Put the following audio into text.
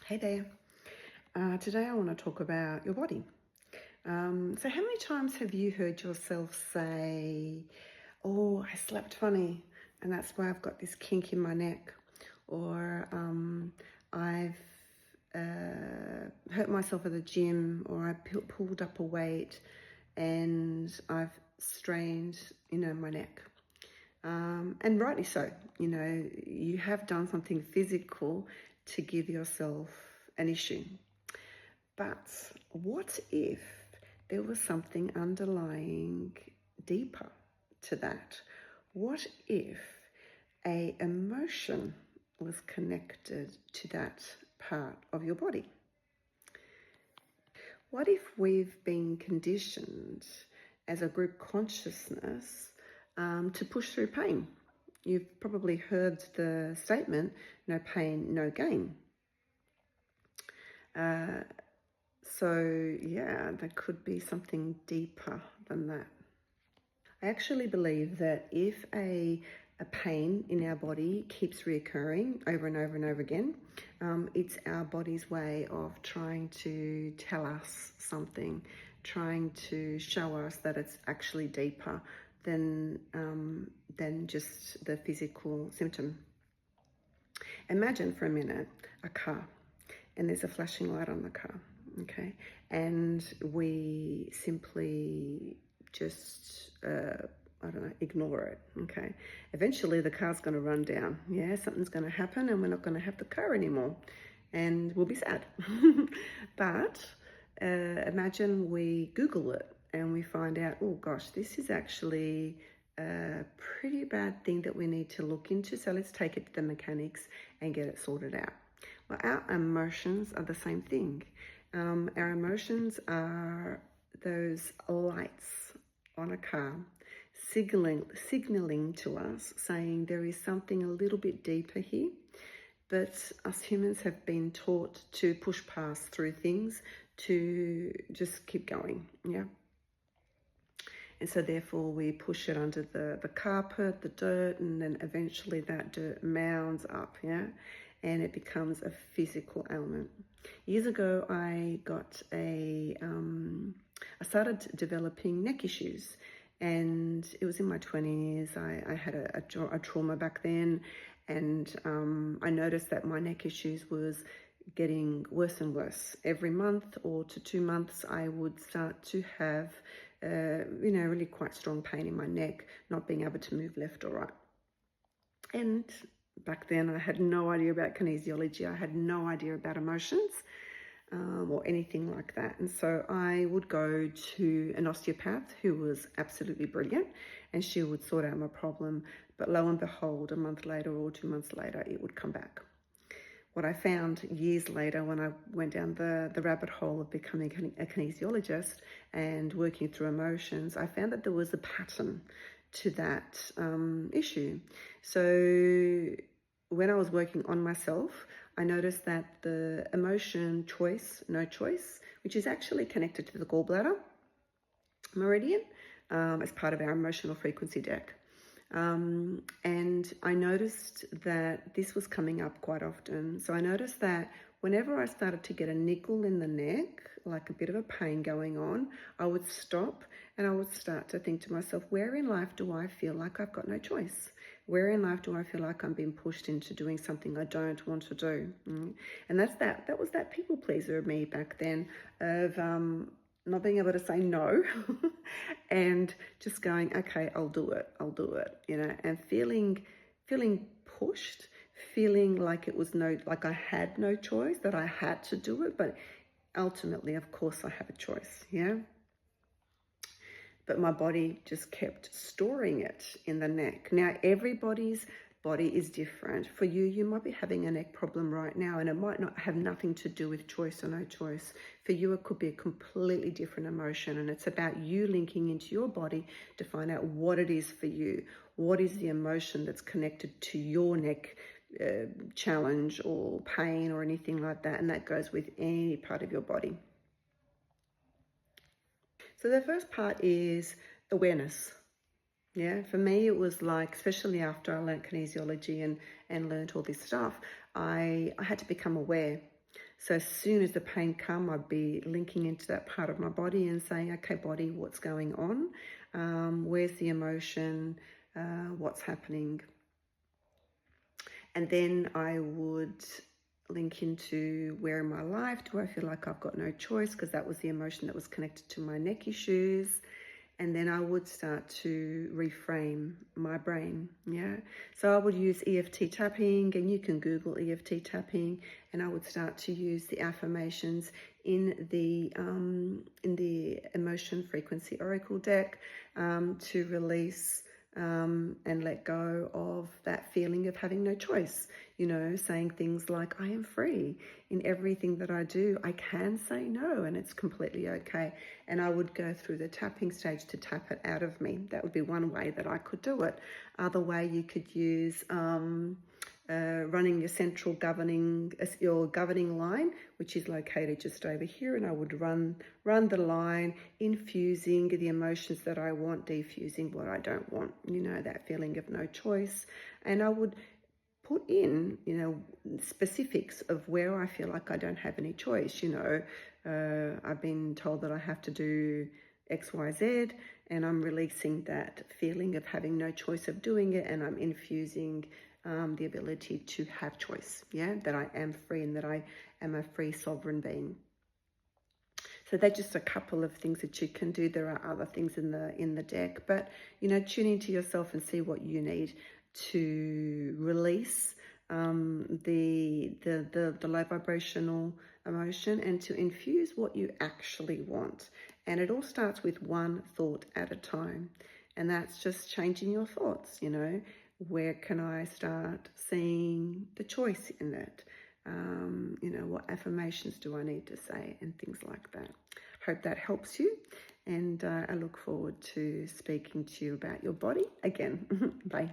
Hey there. Today I want to talk about your body. So, how many times have you heard yourself say, "Oh, I slept funny, and that's why I've got this kink in my neck," or "I've hurt myself at the gym, or I pulled up a weight, and I've strained, my neck." And rightly so. You have done something physical to give yourself an issue. But what if there was something underlying deeper to that? What if a emotion was connected to that part of your body? What if we've been conditioned as a group consciousness to push through pain? You've probably heard the statement, no pain, no gain. So, yeah, there could be something deeper than that. I actually believe that if a pain in our body keeps reoccurring over and over and over again, it's our body's way of trying to tell us something, trying to show us that it's actually deeper than just the physical symptom. Imagine for a minute a car, and there's a flashing light on the car, okay? And we simply just, ignore it, okay? Eventually the car's gonna run down, yeah? Something's gonna happen and we're not gonna have the car anymore and we'll be sad. But imagine we Google it and we find out, oh gosh, this is actually a pretty bad thing that we need to look into. So let's take it to the mechanics and get it sorted out. Well, our emotions are the same thing. Our emotions are those lights on a car signaling to us, saying there is something a little bit deeper here. But us humans have been taught to push past through things, to just keep going, yeah? And so therefore we push it under the carpet, the dirt, and then eventually that dirt mounds up, yeah? And it becomes a physical ailment. Years ago, I started developing neck issues, and it was in my 20s. I had a trauma back then, and I noticed that my neck issues was getting worse and worse. Every month or to 2 months, I would start to have, really quite strong pain in my neck, not being able to move left or right. And back then, I had no idea about kinesiology. I had no idea about emotions or anything like that. And so I would go to an osteopath who was absolutely brilliant, and she would sort out my problem. But lo and behold, a month later or 2 months later, it would come back. What I found years later when I went down the rabbit hole of becoming a kinesiologist and working through emotions, I found that there was a pattern to that issue. So when I was working on myself, I noticed that the emotion choice, no choice, which is actually connected to the gallbladder meridian as part of our emotional frequency deck. And I noticed that this was coming up quite often. So I noticed that whenever I started to get a nickel in the neck, like a bit of a pain going on, I would stop and I would start to think to myself, where in life do I feel like I've got no choice? Where in life do I feel like I'm being pushed into doing something I don't want to do? And that was that people pleaser of me back then, of not being able to say no and just going, okay, I'll do it, and feeling pushed, feeling like it was like I had no choice, that I had to do it, but ultimately, of course, I have a choice, yeah? But my body just kept storing it in the neck. Now, everybody's body is different. For you, you might be having a neck problem right now, and it might not have nothing to do with choice or no choice. For you, it could be a completely different emotion, and it's about you linking into your body to find out what it is for you. What is the emotion that's connected to your neck challenge or pain or anything like that, and that goes with any part of your body. So the first part is awareness. Yeah, for me, it was like, especially after I learned kinesiology and learned all this stuff, I had to become aware. So as soon as the pain come, I'd be linking into that part of my body and saying, okay, body, what's going on? Where's the emotion? What's happening? And then I would link into where in my life do I feel like I've got no choice, because that was the emotion that was connected to my neck issues. And then I would start to reframe my brain, yeah? So I would use EFT tapping, and you can Google EFT tapping, and I would start to use the affirmations in the Emotion Frequency Oracle deck to release and let go of that feeling of having no choice. You know, saying things like, I am free. In everything that I do, I can say no, and it's completely okay. And I would go through the tapping stage to tap it out of me. That would be one way that I could do it. Other way, you could use running your governing line, which is located just over here, and I would run the line, infusing the emotions that I want, defusing what I don't want, you know, that feeling of no choice. And I would put in, you know, specifics of where I feel like I don't have any choice. You know, I've been told that I have to do X, Y, Z, and I'm releasing that feeling of having no choice of doing it, and I'm infusing the ability to have choice, yeah, that I am free and that I am a free sovereign being. So they're just a couple of things that you can do. There are other things in the deck, but you know, tune into yourself and see what you need to release the low vibrational emotion, and to infuse what you actually want. And it all starts with one thought at a time, and that's just changing your thoughts. You know, where can I start seeing the choice in it? You know, what affirmations do I need to say, and things like that. Hope that helps you, and I look forward to speaking to you about your body again. Bye.